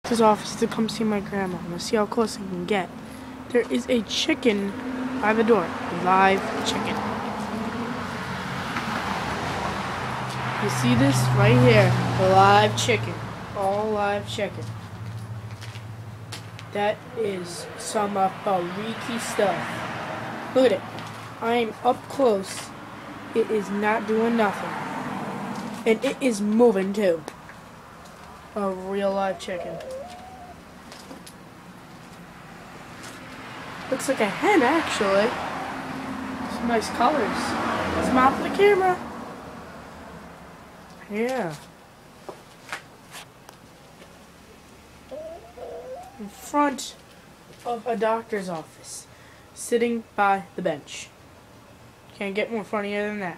His office to come see my grandma. I'm gonna see how close I can get. There is a chicken by the door. Live chicken. You see this right here? Live chicken. All live chicken. That is some freaky stuff. Look at it. I am up close. It is not doing nothing. And it is moving too. A real live chicken. Looks like a hen actually. Some nice colors. Smile for the camera. Yeah. In front of a doctor's office. Sitting by the bench. Can't get more funnier than that.